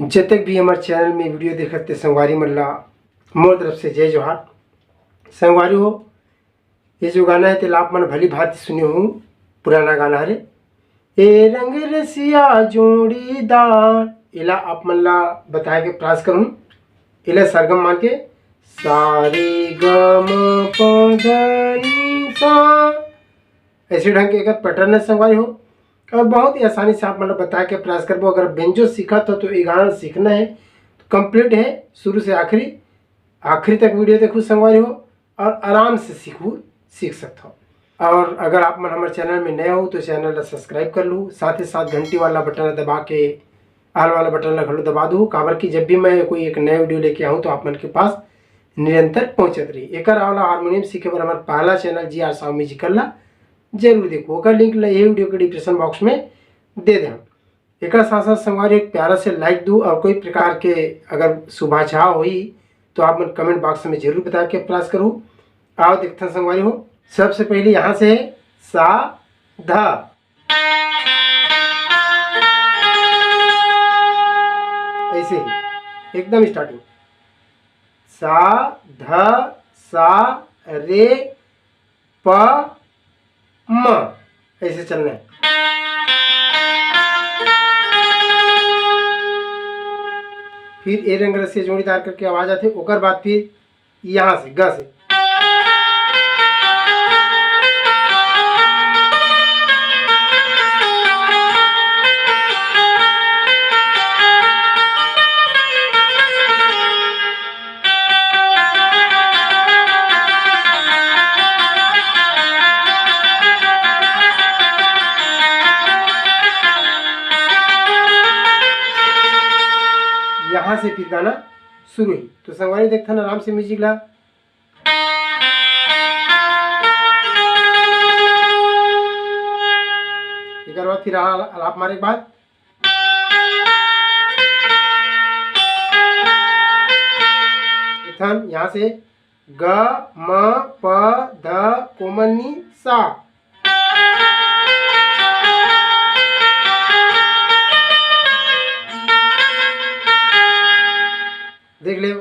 जब तक भी हमारे चैनल में वीडियो देखते संगवारी मल्ला मोर तरफ से जय जोहार। संगवारी हो, ये जो गाना है तेला आप मन भली भांति सुने हूँ। पुराना गाना है ए रंग रसिया जोड़ीदार, इला आप मन ला बताए के प्रयास करूँ। इला सरगम मान के सारे गम पधनी सा, ऐसे ढंग के एक पैटर्न है संगवारी हो। और बहुत ही आसानी से आप मतलब बता के प्रयास करबो। अगर बेंजो सीखा तो ये गाना सीखना है तो कंप्लीट है, शुरू से आखिरी तक वीडियो देखो संगवारी हो, और आराम से सीख सकता हो। और अगर आप मन हमारे चैनल में नए हो तो चैनल ला सब्सक्राइब कर लो, साथ ही साथ घंटी वाला बटन दबा के आल वाला बटन ला घलो दबा दो, काबर की जब भी मैं कोई एक नया वीडियो लेके आऊँ तो आप मन के पास निरंतर पहुँचत रही। एक वाला हारमोनियम सीखे पर हमारा पहला channel G R Sao musical ला जरूर देखो, ओकर लिंक ला ये वीडियो के डिस्क्रिप्शन बॉक्स में दे दें। एक साथ साथ संगवारी एक प्यारा से लाइक दो, और कोई प्रकार के अगर शुभाचाह हुई तो आप मन कमेंट बॉक्स में जरूर बता के प्रयास करूँ। आओ देखते संगवारी हो। सबसे पहले यहाँ से सा धा, ऐसे ही एकदम स्टार्टिंग सा धा सा रे प म, ऐसे चलना है। फिर ए रंग रस्सी जोड़ीदार करके आवाज आती है। ओकर बाद फिर यहाँ से ग से यहाँ से फिर गाना शुरू ही। तो संगवारी देखता ना आराम से म्यूजिक ला। एक बार फिर आलाप मारे के बाद यहाँ से ग म प ध कोमनी सा, देख ले।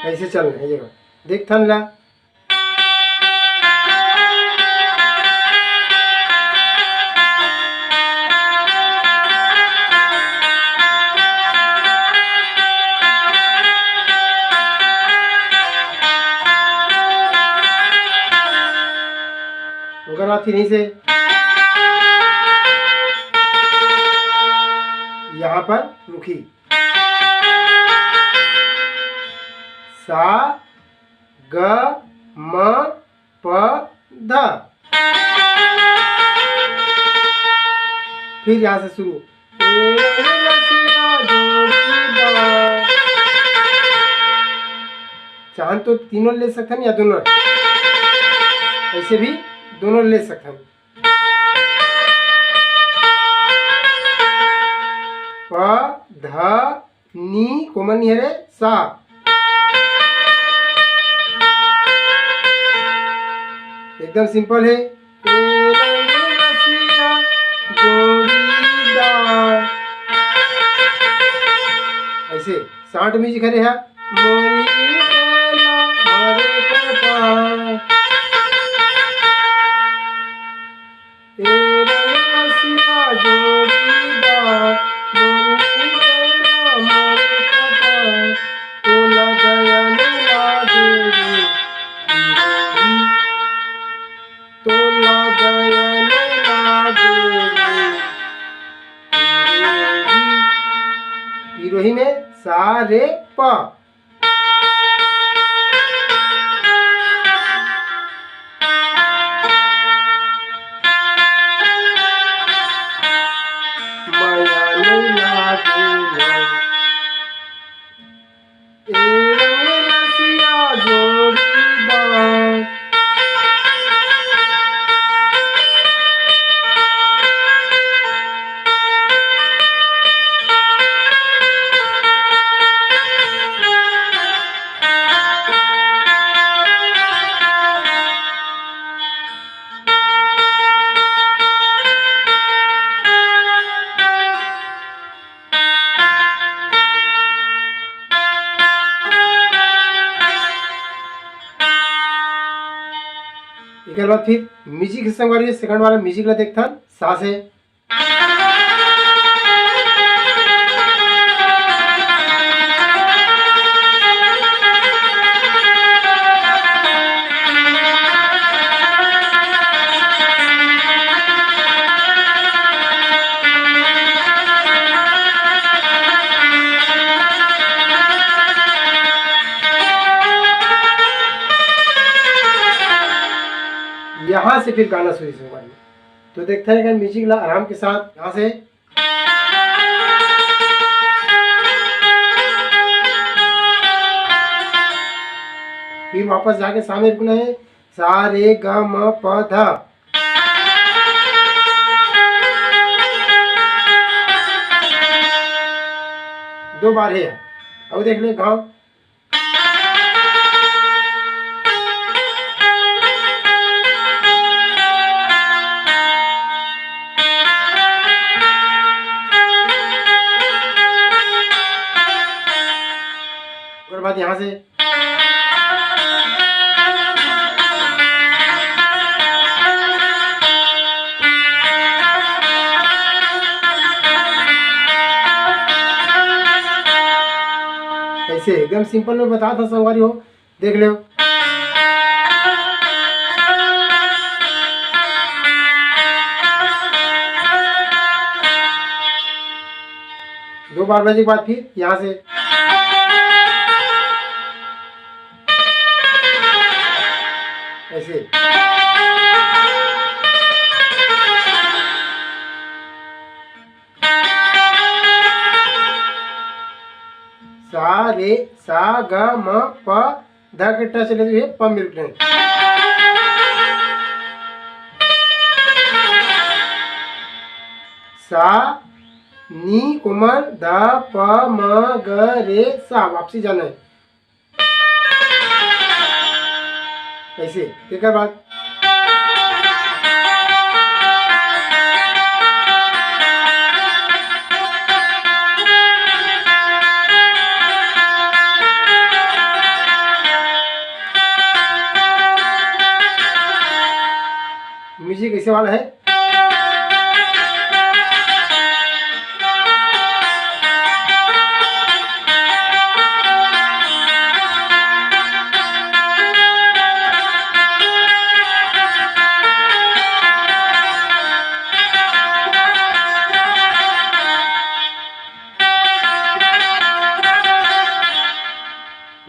ऐसे चलना है, ये देख थन ला। अगर आप फिर से यहाँ पर रुकी सा ग म प ध, फिर यहाँ से शुरू चाहे तो तीनों ले सकते हैं या दोनों, ऐसे भी दोनों ले सकते हैं। प ध नी कोमन नहीं है रे सा, एकदम सिंपल है। ऐसे 60 म्यूजिक है। विरोही में सा रे प, एक बाद फिर म्यूजिक संगवारी सेकंड वाला म्यूजिक ला देखथन सा से यहाँ से फिर गाना शुरू से हुआ। तो देखते हैं म्यूजिक ला आराम के साथ यहाँ से फिर वापस जाके सामने रुकना है सा रे ग म प ध। दो बार है। अब देख ले गाँव बाद यहाँ से ऐसे एकदम सिंपल में बता था संगवारी हो, देख लो। दो बार बजे के बाद फिर यहाँ से ऐसे सा रे सा ग म प ध के टच ले हुए प मिल रहे सा नी कोमल ध प म ग रे सा वापसी जाना है ऐसे। ठीक है बात म्यूजिक ऐसे वाला है।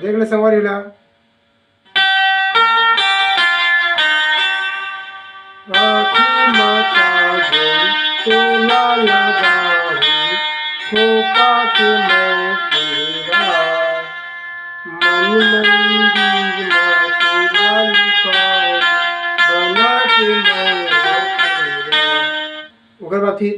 देख ले संगवारी ला खोपा के मैं तेरा मन मंदिर बना के मैं ओकर बाद फिर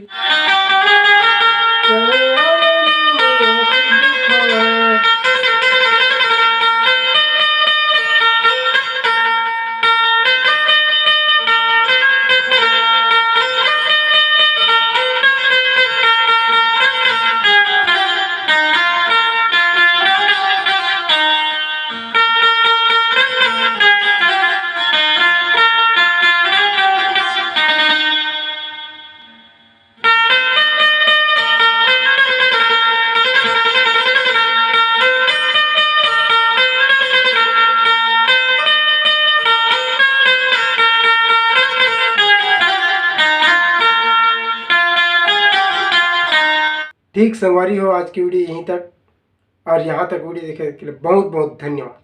ठीक संगवारी हो, आज की वीडियो यहीं तक और यहाँ तक वीडियो देखने के लिए बहुत बहुत धन्यवाद।